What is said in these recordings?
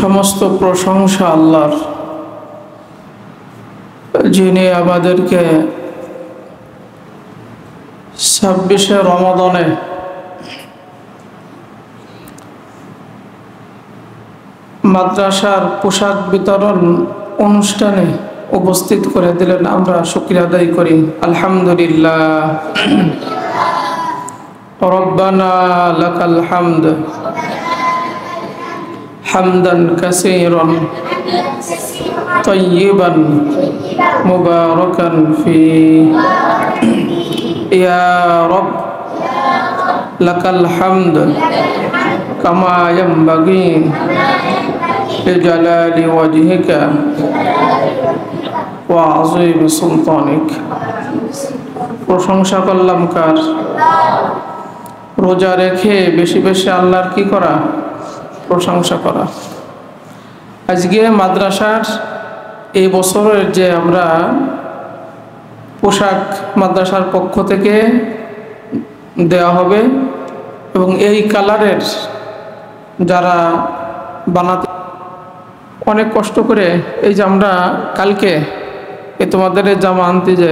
সমস্ত প্রশংসা আল্লাহর, যিনি আমাদেরকে 26শে রমাদানে মাদ্রাসার পোশাক বিতরণ অনুষ্ঠানে উপস্থিত করে দিলেন। আমরা শুকরিয়া আদায় করি, আলহামদুলিল্লাহ। রব্বানা লাকাল হামদ হামদান কাসীরান তাইয়িবান মুবারাকান ফি ইয়া রব লাকাল হামদ কামা ইয়ানবাগি লিজালালি ওয়াজহিকা ওয়া আযীমি সুলতানিক। প্রশংসা করলাম কার? রোজা রেখে বেশি বেশি আল্লাহর কি করা? প্রশংসা করা। আজকে মাদ্রাসার এই বছরের যে আমরা পোশাক মাদ্রাসার পক্ষ থেকে দেওয়া হবে এবং এই কালারের যারা বানাতে অনেক কষ্ট করে, এই যে আমরা কালকে তোমাদের জামা আনতে যে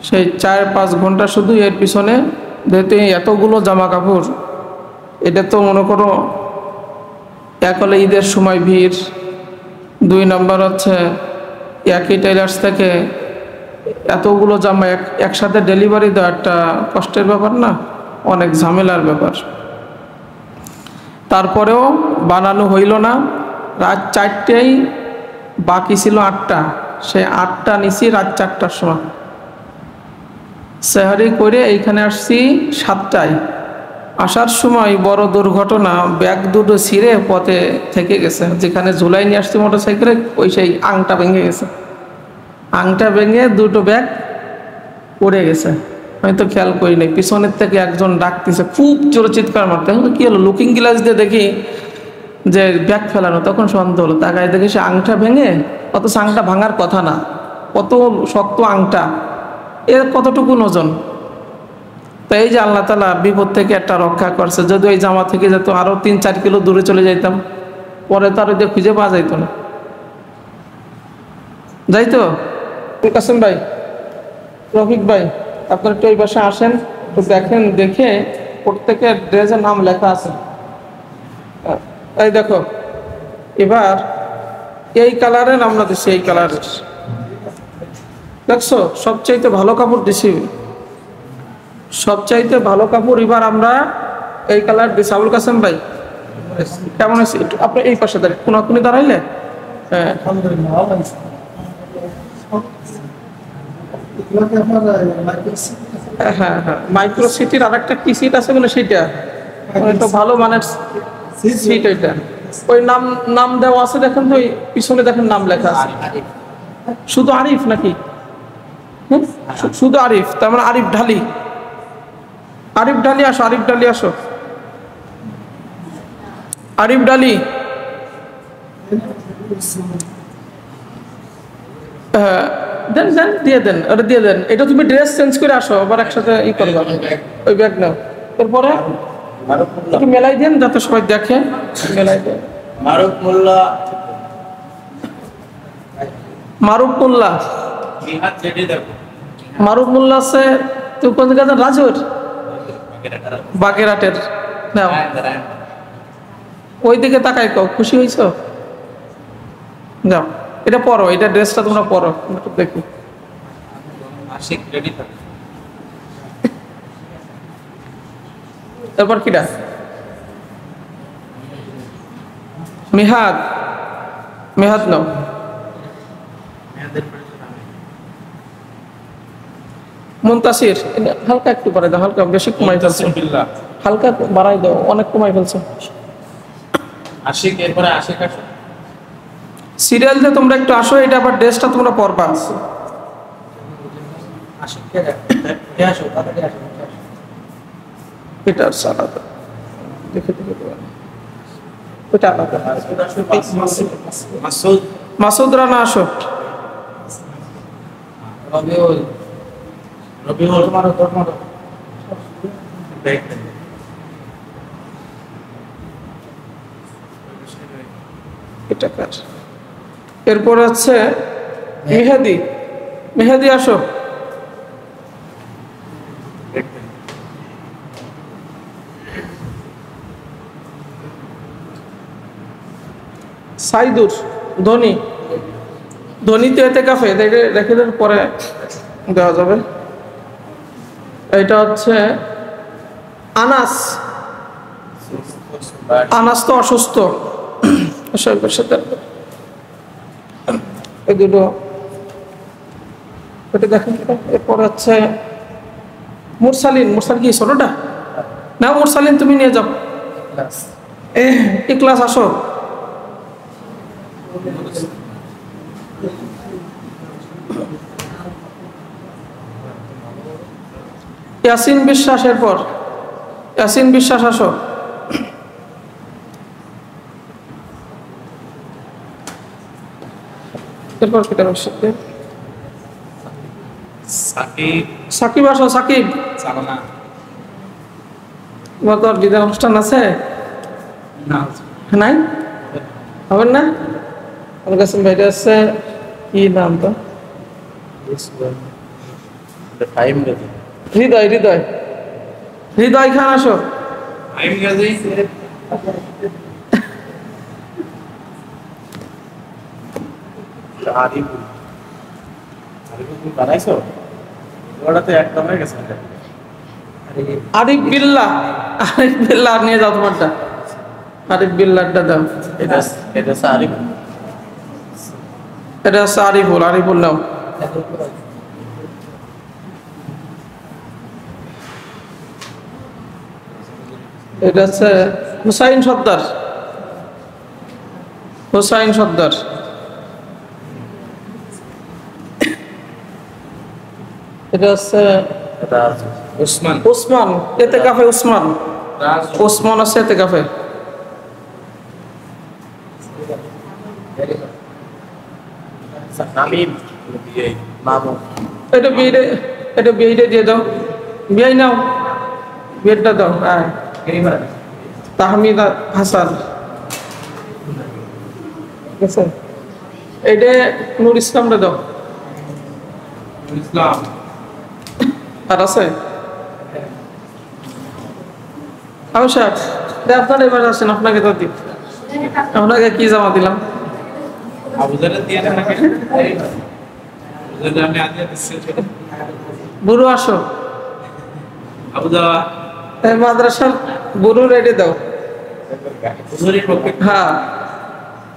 সেই 4-5 ঘন্টা শুধু এর পিছনে যেহেতু এতগুলো জামা কাপড়, এটা তো মনে করো এক হলে ঈদের সময় ভিড়, 2 নম্বর হচ্ছে একই টেলার্স থেকে এতগুলো জামা একসাথে ডেলিভারি দেওয়া একটা কষ্টের ব্যাপার না, অনেক ঝামেলার ব্যাপার। তারপরেও বানানো হইল না। রাত 4টায়, বাকি ছিল 8টা, সেই 8টা নিছি রাত 4টার সময়। সেহারি করে এইখানে আসছি 7টায়। আসার সময় বড় দুর্ঘটনা, ব্যাগ দুটো ছিঁড়ে পথে থেকে গেছে। যেখানে ঝুলাই নিয়ে আসছি মোটরসাইকেলে, ওই সেই আংটা ভেঙে গেছে। আংটা ভেঙে দুটো ব্যাগ পড়ে গেছে, আমি তো খেয়াল করিনি। পিছনের থেকে একজন ডাকতেছে, খুব জোরে চিৎকার মারতে। কি হলো? লুকিং গ্লাস দিয়ে দেখি যে ব্যাগ ফেলানো। তখন সন্দেহ হলো, তাকায় দেখি সে আংটা ভেঙে, অথচ আংটা ভাঙার কথা না, কত শক্ত আংটা, এর কতটুকু ওজন। তো এই যে আল্লাহ তাআলা বিপদ থেকে একটা রক্ষা করছে। যদি ওই জামা থেকে যেত আরো 3-4 কিলো দূরে চলে যাইতাম, পরে তো আরো খুঁজে পাওয়া যাইতো না। যাইতো? কাসেম ভাই, রফিক ভাই, আপনার একটু এই পাশে আসেন, একটু দেখেন, দেখে প্রত্যেকের ড্রেসের নাম লেখা আছে। এই দেখো, এবার এই কালারের আমরা দিচ্ছি, এই কালারের দেখছো, সবচাইতে ভালো কাপড় দিছি, সবচাইতে ভালো কাপড়। এবার আমরা এই কালার দিছি। আবুল কাসেম ভাই কেমন আছে? একটু আপনি এই পাশে দাঁড়িয়ে কোনাকুনি দাঁড়াইলে। হ্যাঁ, হ্যাঁ হ্যাঁ, মাইক্রো সিটির আর একটা কি সিট আছে বলে, সেইটা একটু ভালো মানের সিট। ওইটা ওই নাম দেওয়া আছে, দেখেন তো, ওই পিছনে দেখেন নাম লেখা আছে। শুধু আরিফ নাকি? শুধু আরিফ, তার মানে আরিফ ঢালি। আরিফ ঢালি আসো, আরিফ ঢালি আসো, আরিফ ঢালি। হ্যাঁ, দেন দেন, দিয়ে দেন, ওটা দিয়ে দেন। এটা তুমি ড্রেস চেঞ্জ করে আসো, আবার একসাথে ই করবা। ওই ব্যাগ নাও। এরপরে একটু মেলাই দেন যাতে সবাই দেখে। মেলাই দেন। মারুফ মোল্লা, মারুফ মোল্লা, মারুফ মোল্লা আছে। তুই কোন জায়গায়? রাজুর, বাগেরহাটের। নাও, ওই দিকে তাকাই কও, খুশি হয়েছ? যাও, এটা পরো, এটা ড্রেসটা তোমরা পরো, একটু দেখি। এরপর কিটা? মেহাদ, মেহাদ নাও। মুনতাসির, হালকা একটু বাড়াই দাও, হালকা, বেশি কমাই ফেলছো, হালকা বাড়াই দাও, অনেক কমাই ফেলছো। আশিক, এরপরে আশিক আসো। সিরিয়াল দিয়ে তোমরা একটু আসো, এটা আবার ড্রেসটা তোমরা পরবা। এটা আলাদা, দেখে দেখে ওইটা আলাদা। মাসুদ রানা আসো। রবিউল, রবিউল মারো, মারো। এটা কার? এরপর হচ্ছে মেহেদি। মেহেদি আসো। সাইদুর ধনী। ধনীতে এতে কাফে রেখে দেন, পরে দেওয়া যাবে। এটা হচ্ছে আনাস। আনাস তো অসুস্থ, এই দুটো এটা দেখেন। এরপর হচ্ছে মুরসালিন। মুরসালিন কি ছোটটা না? মুরসালিন তুমি নিয়ে যাও। ক্লাস আসো। ইয়াসিন বিশ্বাসের পর ইয়াসিন বিশ্বাস আসো। এরপর কিটা বসে সাকিব আসো। সাকিব তোমার তো আর বিদায় অনুষ্ঠান আছে নাই? হবেন না? আমার কাছে বাইরে আছে, কি নাম তো? হৃদয়। হৃদয় হৃদয় খান আসো। আরিফ বিল্লাহ। আরিফ বিল্লাহ নিয়ে যাও তোমারটা। আরিফ বিল্লাহটা দাও। এটা হচ্ছে আরিফুল। আরিফুল নাও। এটা হচ্ছে হুসাইন সর্দার। হুসাইন সর্দার। এটা হচ্ছে উসমান। উসমান এতে কাফে। উসমান উসমান আছে এতে কাফে। এটা বিয়ে দিয়ে দাও। বিয়ে নাও, বিয়েটা দাও। হ্যাঁ, তাহমিদ হাসান। ঠিক আছে, এটা নূর ইসলামটা দাও। ইসলাম আর আছে সাহেব, আপনার এবার আসেন। আপনাকে তো দিই, আপনাকে কি জমা দিলাম? বুড়ো আসো। মাদ্রাসার বুড়ো রেডি দাও। হ্যাঁ,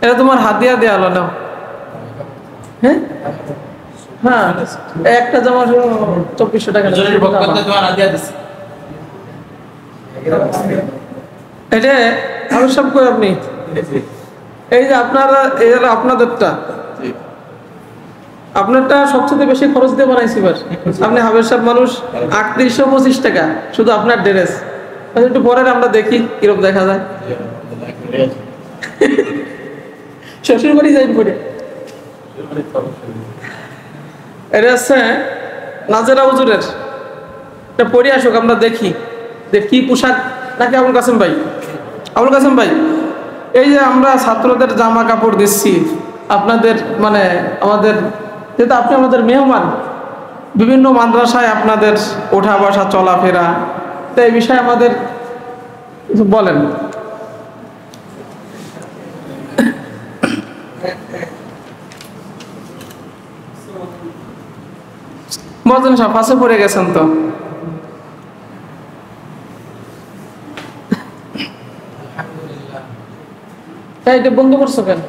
এটা তোমার হাতিয়া দেয়া হলো না? হ্যাঁ হ্যাঁ, একটা জমা 2400 টাকা। এটা আমি সব করে আপনি এই যে আপনারা আপনাদেরটা আপনারটা সবচেয়ে বেশি খরচ দিয়ে বানাইছি। আপনি হাবের সব মানুষ 3825 টাকা শুধু আপনার ড্রেস। একটু পরে আমরা দেখি কিরকম দেখা যায়। শ্বশুর বাড়ি যাই পরে। এটা হচ্ছে নাজেরা হুজুরের। এটা পরে আসুক, আমরা দেখি যে কি পোশাক। নাকি আবুল কাসেম ভাই? আবুল কাসেম ভাই, এই যে আমরা ছাত্রদের জামা কাপড় দিচ্ছি আপনাদের, মানে আমাদের যেহেতু আপনি আমাদের মেহমান, বিভিন্ন মাদ্রাসায় আপনাদের ওঠা বসা চলাফেরা, তো এই বিষয়ে আমাদের কিছু বলেন। বলেন সব ফাঁসে পড়ে গেছেন তো। এটা বন্ধ করছো কেন?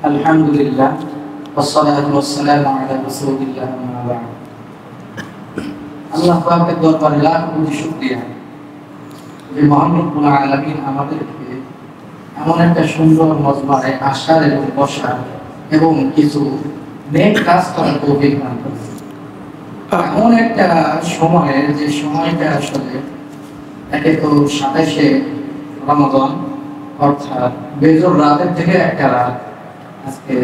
আলহামদুলিল্লাহ ওয়াসসালাতু ওয়াসসালামু আলা রাসূলিল্লাহ আম্মা বা'দ। আল্লাহ পাকের দরবারে লাখ কোটি শুকরিয়া যে মহান রব্বুল আলামিন আমাদেরকে এমন একটা সুন্দর মজমারে আসার এবং বসার এবং কিছু নেক কাজ করার তৌফিক দান করেছেন। এমন একটা সময়ে, যে সময়টা আসলে একে তো 27শে রমাদান, অর্থাৎ বেজর রাতের থেকে একটা রাত আজকে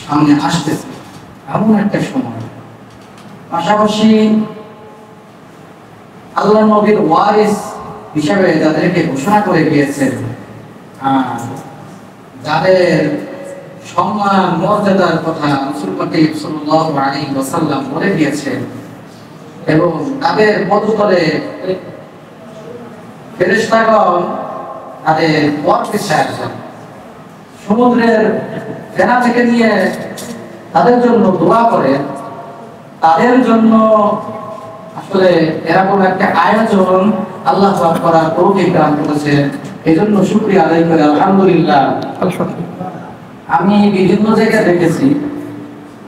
সামনে আসতেছে, এমন একটা সময়। পাশাপাশি আল্লাহ নবীর ওয়ারিস হিসাবে যাদেরকে ঘোষণা করে গিয়েছেন, যাদের সম্মান মর্যাদার কথা রাসূল করিম সাল্লাল্লাহু আলাইহি ওয়াসাল্লাম বলে দিয়েছেন, এবং তাদের পদতলে ফেরেশতাগণ তাদের পথ বিছায় আছেন। সমুদ্রের ফেনা থেকে নিয়ে তাদের জন্য দোয়া করে, তাদের জন্য আসলে এরকম একটা আয়োজন আল্লাহ পাক করার তৌফিক দান করেছেন। এজন্য শুকরিয়া আদায় করে আলহামদুলিল্লাহ। আলহামদুলিল্লাহ। আমি বিভিন্ন জায়গায় দেখেছি,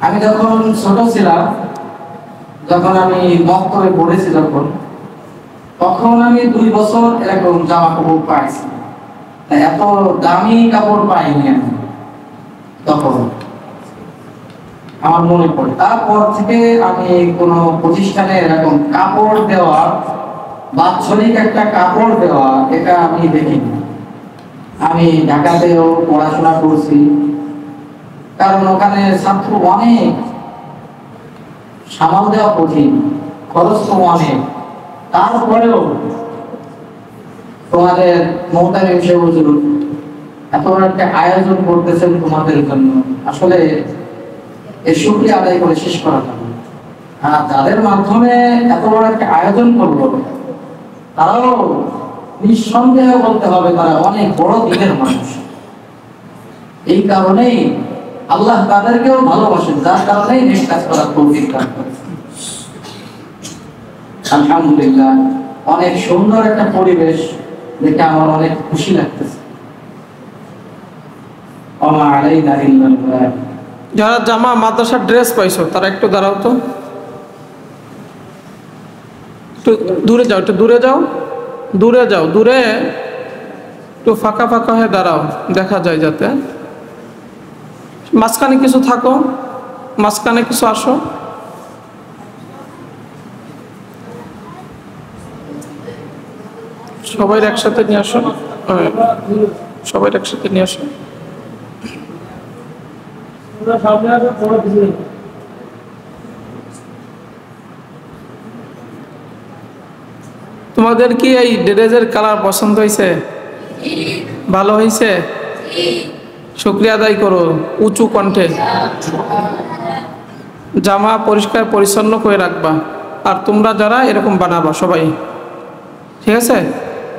আমি যখন ছোট ছিলাম, যখন আমি মক্তবে পড়েছি, তখন আমি 2 বছর এরকম জামা কাপড় পাইছি। এত দামি কাপড় পাইনি আমি তখন, আমার মনে পড়ে। তারপর থেকে আমি কোনো প্রতিষ্ঠানে এরকম কাপড় দেওয়া, বাৎসরিক একটা কাপড় দেওয়া, এটা আমি দেখিনি। আমি ঢাকাতেও পড়াশোনা করছি, কারণ ওখানে ছাত্র অনেক, সামাল দেওয়া কঠিন, খরচ তো অনেক। তারপরেও তোমাদের মোহতামিম সাহেব হুজুর এত বড় একটা আয়োজন করতেছেন তোমাদের জন্য, আসলে এর শুকরিয়া আদায় করে শেষ করা যাবে না। আর যাদের মাধ্যমে এত বড় একটা আয়োজন করলো, তারাও নিঃসন্দেহ বলতে হবে তারা অনেক বড় দিনের মানুষ। এই কারণেই আল্লাহ তাদেরকেও ভালোবাসেন, যার কারণেই নেক কাজ করার তৌফিক দান করেছেন। আলহামদুলিল্লাহ, অনেক সুন্দর একটা পরিবেশ দেখে আমার অনেক খুশি লাগতেছে। ওমা আলাইনা ইল্লাল বালাগ। যারা জামা মাদ্রাসার ড্রেস পাইছো তারা একটু দাঁড়াও তো, একটু দূরে যাও, একটু দূরে যাও, দূরে যাও, দূরে একটু ফাঁকা ফাঁকা হয়ে দাঁড়াও, দেখা যায় যাতে। মাঝখানে কিছু থাকো, মাঝখানে কিছু আসো। সবাই একসাথে নিয়ে আসো, সবাই একসাথে নিয়ে আসো। তোমাদের কি এই ড্রেসের কালার পছন্দ হয়েছে? ভালো হয়েছে? শুকরিয়া আদায় করো উঁচু কণ্ঠে। জামা পরিষ্কার পরিচ্ছন্ন করে রাখবা, আর তোমরা যারা এরকম বানাবা সবাই, ঠিক আছে?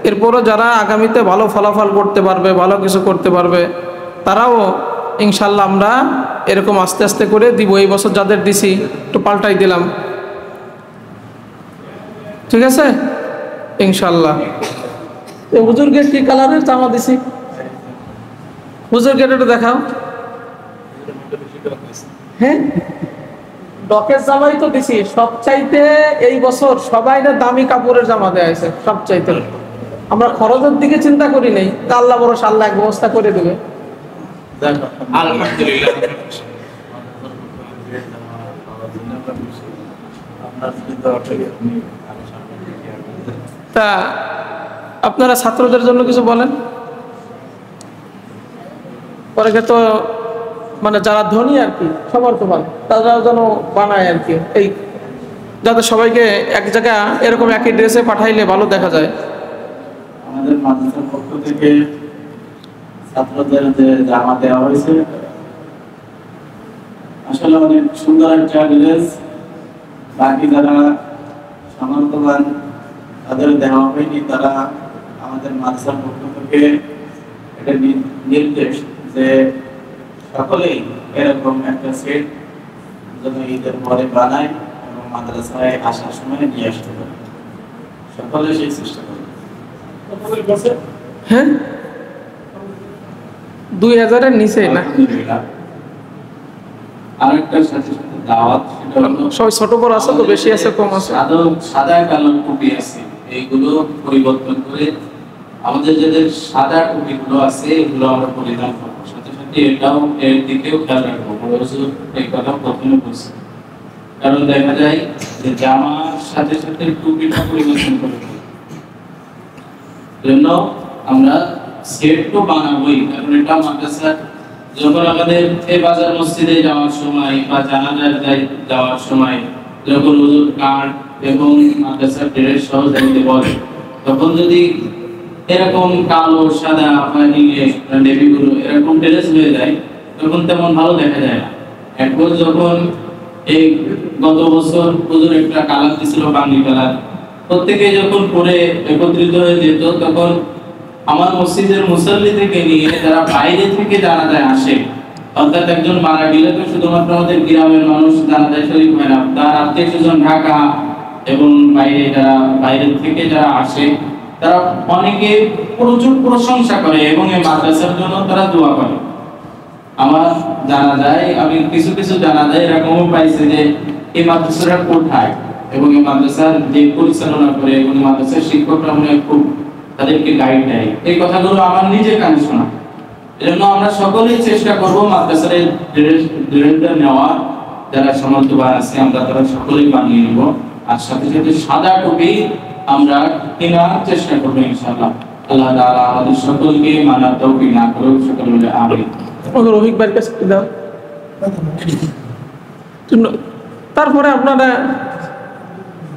এরপরও যারা আগামীতে ভালো ফলাফল করতে পারবে, ভালো কিছু করতে পারবে, তারাও ইনশাল্লাহ আমরা এরকম আস্তে আস্তে করে দিব। এই বছর যাদের দিছি একটু পাল্টাই দিলাম, ঠিক আছে ইনশাল্লাহ। হুজুরকে কি কালারের জামা দিছি? হুজুরকে একটু দেখাও। হ্যাঁ, ডকের জামাই তো দিছি। সবচাইতে এই বছর সবাই না দামি কাপড়ের জামা দেয়া হয়েছে সবচাইতে। আমরা খরচের দিকে চিন্তা করি নাই, তা আল্লাহ ভরসা, আল্লাহ এক ব্যবস্থা করে দেবে। আলহামদুলিল্লাহ। তা আপনারা ছাত্রদের জন্য কিছু বলেন। পরে তো মানে যারা ধনী আর কি, সবার তো ভালো, তারা যেন বানায় আর কি, এই যাতে সবাইকে এক জায়গা এরকম একই ড্রেসে পাঠাইলে ভালো দেখা যায়। আমাদের মাদ্রাসার পক্ষ থেকে ছাত্রদের যে জামা দেওয়া হয়েছে, আসলে অনেক সুন্দর একটা ড্রেস। বাকি যারা সামর্থ্যবান তাদের দেওয়া হয়নি, তারা আমাদের মাদ্রাসার পক্ষ থেকে এটা নির্দেশ যে সকলেই এরকম একটা সেট যেন ঈদের পরে বানায় এবং মাদ্রাসায় আসার সময় নিয়ে আসতে পারে। সকলে সেই চেষ্টা করে। হ্যাঁ, 2000-এর নিচে না। আরেকটার সাথে সাথে দাওয়াত, সেটা হলো সবাই ছোট বড় আছে তো, বেশি আছে কম আছে। সাদা কালো টুপি আছে, এইগুলো পরিবর্তন করে আমাদের যাদের সাদা টুপিগুলো আছে এগুলো আমরা পরিধান করবো। সাথে সাথে এটাও এর দিকেও খেয়াল রাখবো। এই কথা প্রথমে বলছি, কারণ দেখা যায় যে জামার সাথে সাথে টুপিটা পরিবর্তন করে জন্য আমরা সেট তো বানাবোই। কারণ এটা মাদ্রাসা যখন আমাদের এই বাজার মসজিদে যাওয়ার সময় বা জানাজার যাওয়ার সময় যখন হুজুর কার্ড এবং মাদ্রাসার ড্রেস সহ দিতে বলে, তখন যদি এরকম কালো সাদা পানি নেভি ব্লু এরকম ড্রেস হয়ে যায় তখন তেমন ভালো দেখা যায় না। একবার যখন এই গত বছর হুজুর একটা কালার দিছিল বাঙ্গি কালার, প্রত্যেকে যখন পরে একত্রিত হয়ে যেত তখন আমার মসজিদের মুসল্লি থেকে নিয়ে যারা বাইরে থেকে জানাজায় আসে, অর্থাৎ একজন মারা গেলে তো শুধুমাত্র আমাদের গ্রামের মানুষ জানাজায় শরীক হয় না, তার আত্মীয় স্বজন ঢাকা এবং বাইরে যারা বাইরে থেকে যারা আসে তারা অনেকে প্রচুর প্রশংসা করে এবং এই মাদ্রাসার জন্য তারা দোয়া করে। আমার জানা যায়, আমি কিছু কিছু জানা যায় এরকমও পাইছে যে এই মাদ্রাসাটা কোথায় এবং এই মাদ্রাসার যে পরিচালনা করে এবং মাদ্রাসার শিক্ষকরা মনে খুব তাদেরকে গাইড দেয়। এই কথাগুলো আমার নিজের কানে শোনা। এজন্য আমরা সকলেই চেষ্টা করব মাদ্রাসার ড্রেসটা নেওয়া, যারা সামর্থ্যবান আছে আমরা তারা সকলেই বানিয়ে নিব, আর সাথে সাথে সাদা টুপি আমরা কেনার চেষ্টা করবো ইনশাআল্লাহ। আল্লাহ তাআলা আমাদের সকলকে মানার তৌফিক না করুক, সকলে বলে আমিন। রফিক ভাইয়ের কাছে দাও। তারপরে আপনারা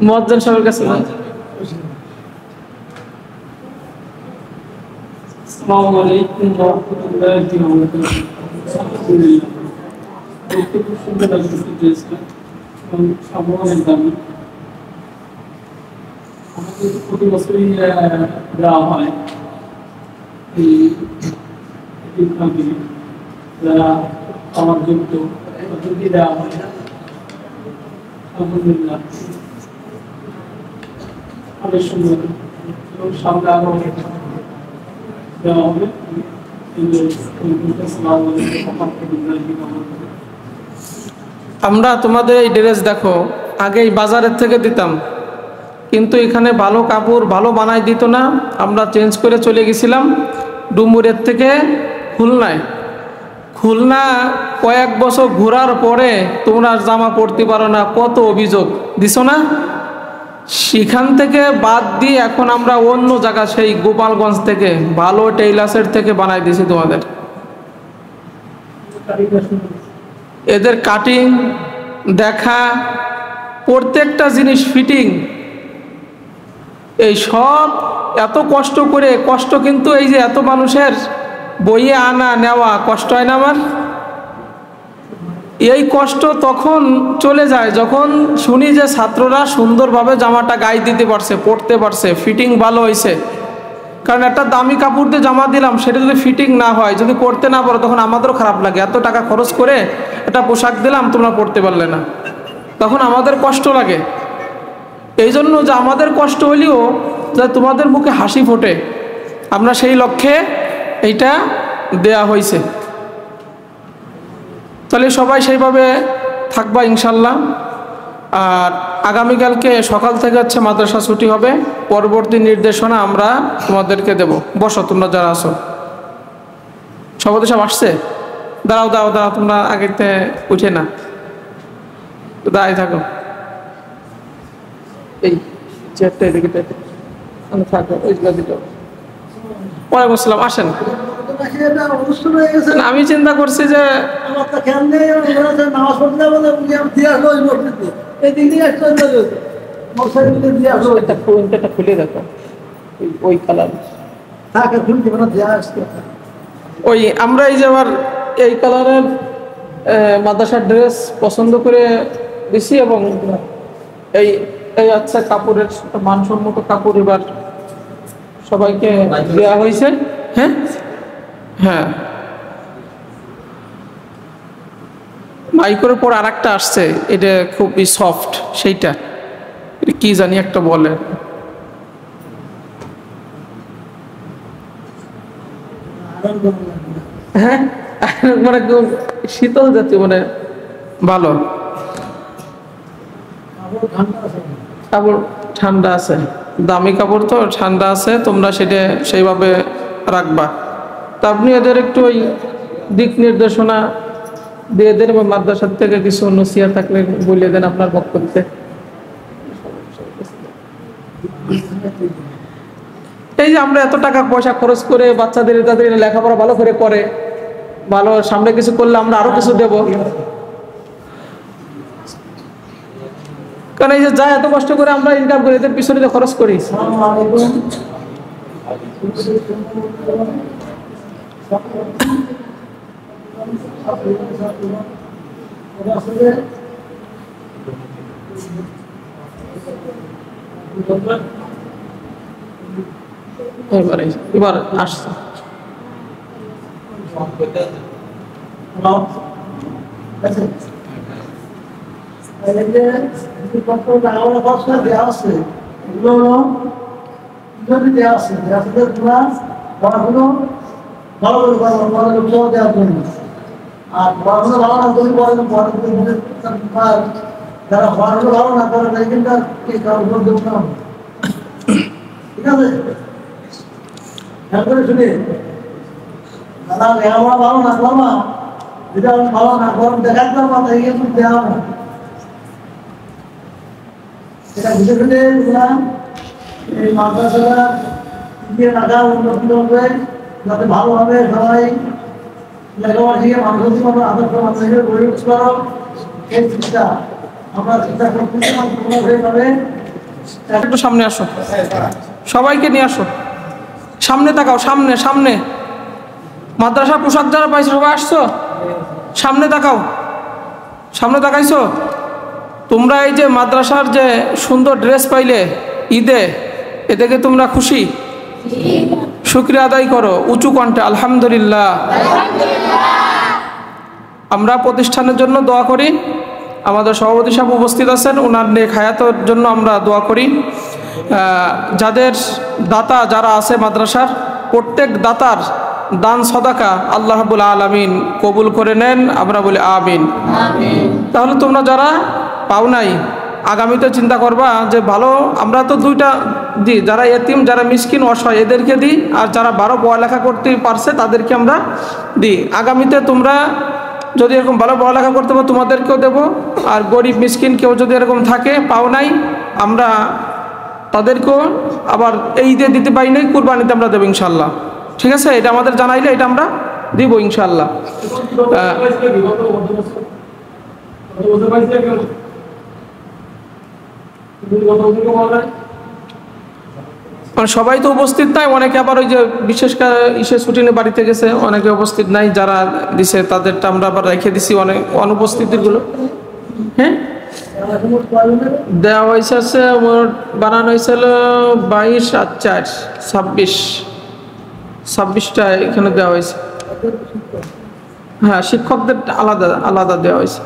মুয়াজ্জিন সাহেবের কাছে যান। আসসালামু আলাইকুম ওয়া রাহমাতুল্লাহি ওয়া বারাকাতুহু। আলহামদুলিল্লাহ, খুব সুন্দর লাগছে ড্রেসটা এবং সামগ্রিক দামি। আমাদের প্রতি বছরই দেওয়া হয় এই কাম্পানি যারা আমার যুক্ত তাদেরকে দেওয়া হয়। আলহামদুলিল্লাহ অনেক সুন্দর এবং সামনে আরো দেওয়া হবে। আমরা তোমাদের এই ড্রেস দেখো আগে এই বাজারের থেকে দিতাম, কিন্তু এখানে ভালো কাপড় ভালো বানাই দিত না, আমরা চেঞ্জ করে চলে গেছিলাম ডুমুরের থেকে খুলনায়। খুলনা কয়েক বছর ঘোরার পরে তোমরা জামা পরতে পারো না, কত অভিযোগ দিছো না? সেখান থেকে বাদ দিয়ে এখন আমরা অন্য জায়গা সেই গোপালগঞ্জ থেকে ভালো টেইলার্সের থেকে বানাই দিয়েছি তোমাদের। এদের কাটিং দেখা, প্রত্যেকটা জিনিস ফিটিং, এই সব এত কষ্ট করে, কষ্ট কিন্তু এই যে এত মানুষের বইয়ে আনা নেওয়া কষ্ট হয় না আমার? এই কষ্ট তখন চলে যায় যখন শুনি যে ছাত্ররা সুন্দরভাবে জামাটা গায়ে দিতে পারছে, পরতে পারছে, ফিটিং ভালো হয়েছে। কারণ একটা দামি কাপড় দিয়ে জামা দিলাম, সেটা যদি ফিটিং না হয়, যদি পরতে না পারো, তখন আমাদেরও খারাপ লাগে। এত টাকা খরচ করে একটা পোশাক দিলাম, তোমরা পরতে পারলে না, তখন আমাদের কষ্ট লাগে। এই জন্য যে আমাদের কষ্ট হলেও যে তোমাদের মুখে হাসি ফোটে, আমরা সেই লক্ষ্যে এইটা দেয়া হয়েছে। তাহলে সবাই সেইভাবে থাকবা ইনশাল্লাহ। আর আগামীকালকে সকাল থেকে হচ্ছে মাদ্রাসা ছুটি হবে, পরবর্তী নির্দেশনা আমরা তোমাদেরকে দেব। বসো তোমরা যারা আছো, সবাই সব আসছে? দাঁড়াও দাঁড়াও দাঁড়াও, তোমরা আগেতে উঠে না, দাঁড়াই থাকো। এই চেয়ারটা এদিকে থাকো, ওইগুলো দিতে। ওয়ালাইকুম আসসালাম, আসেন। আমি চিন্তা করছি যে খুলে দেখো ওই কালার, ওই আমরা এই যে আবার এই কালারের মাদ্রাসার ড্রেস পছন্দ করে দিছি এবং এই এই আচ্ছা কাপড়ের মানসম্মত কাপড় এবার সবাইকে দেওয়া হয়েছে। হ্যাঁ হ্যাঁ, মাইক্রোর পর আর একটা আসছে, এটা খুবই সফট, সেইটা কি জানি একটা বলে, হ্যাঁ মানে শীতল জাতীয়, মানে ভালো কাপড়, ঠান্ডা আছে, দামি কাপড় তো ঠান্ডা আছে, তোমরা সেটা সেইভাবে রাখবা। তা আপনি এদের একটু ওই দিক নির্দেশনা দিয়ে দেন এবং মাদ্রাসার থেকে কিছু নসিহত থাকলে বলে দেন আপনার বক্তব্যে। এই যে আমরা এত টাকা পয়সা খরচ করে বাচ্চাদের তাদের লেখাপড়া ভালো করে ভালো সামনে কিছু করলে আমরা আরো কিছু দেব, কারণ এই যে যা এত কষ্ট করে আমরা ইনকাম করি এদের পিছনে যে খরচ করি। এবার আসছে আর পড়াশোনা ভালো না তুমি যারা পড়াশোনা ভালো না করে তাই কিন্তু কারোর দেব না, ঠিক আছে? শুনে যারা লেখাপড়া ভালো না করবা, যেটা ভালো না কর দেখাতে পারবা তাই কিন্তু দেওয়া না। এটা বুঝে ফেলে এই মাদ্রাসাটা দিয়ে রাখা উন্নতি হবে, যাতে ভালো হবে। সবাই লেখাপড়া শিখে মানুষ আদর্শ মানুষের গড়ে উঠতে পারো, এই চিন্তা আমরা চিন্তা করতেছি। সেইভাবে একটু সামনে আসো, সবাইকে নিয়ে আসো, সামনে তাকাও, সামনে সামনে। মাদ্রাসা পোশাক যারা পাইছো সবাই আসছো, সামনে তাকাও, সামনে তাকাইছো। তোমরা এই যে মাদ্রাসার যে সুন্দর ড্রেস পাইলে ঈদে, এ থেকে তোমরা খুশি? শুকরিয়া আদায় করো উঁচু কণ্ঠে, আলহামদুলিল্লাহ। আমরা প্রতিষ্ঠানের জন্য দোয়া করি। আমাদের সভাপতি সাহেব উপস্থিত আছেন, ওনার নেক হায়াতের জন্য আমরা দোয়া করি। যাদের দাতা যারা আছে মাদ্রাসার, প্রত্যেক দাতার দান সদাকা আল্লাহ রাব্বুল আলামিন কবুল করে নেন, আমরা বলি আমিন। তাহলে তোমরা যারা পাও নাই, আগামীতে চিন্তা করবা যে ভালো, আমরা তো দুইটা দিই, যারা এতিম যারা মিসকিন অসহায় এদেরকে দিই, আর যারা 12 পড়ালেখা করতে পারছে তাদেরকে আমরা দিই। আগামীতে তোমরা যদি এরকম ভালো পড়ালেখা করতে পারো তোমাদেরকেও দেবো, আর গরিব মিসকিন কেউ যদি এরকম থাকে পাও নাই, আমরা তাদেরকেও আবার এই ঈদে দিতে পারি নাই, কুরবানিতে আমরা দেবো ইনশাল্লাহ। ঠিক আছে, এটা আমাদের জানাইলে এটা আমরা দিব ইনশাল্লাহ। সবাই তো উপস্থিত নাই, অনেকে আবার ওই যে বিশেষ ইসে ছুটি নিয়ে বাড়িতে গেছে, অনেকে উপস্থিত নাই। যারা দিছে তাদেরটা আমরা আবার রেখে দিছি, অনেক অনুপস্থিতির গুলো। হ্যাঁ, দেওয়া হয়েছে আছে বানানো হয়েছিল 22 আর 4 26টা এখানে দেওয়া হয়েছে। হ্যাঁ, শিক্ষকদের আলাদা আলাদা দেওয়া হয়েছে।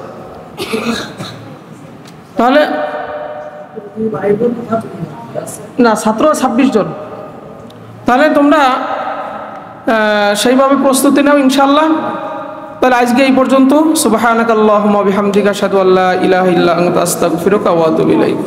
তাহলে না, ছাত্র 26 জন। তাহলে তোমরা সেইভাবে প্রস্তুতি নাও ইনশাল্লাহ। তাহলে আজকে এই পর্যন্ত। সুবহানাকাল্লাহুম্মা বিহামদিকা আশহাদু আল্লা ইলাহা ইল্লা আনতা আস্তাগফিরুকা ওয়া আতুবু ইলাইক।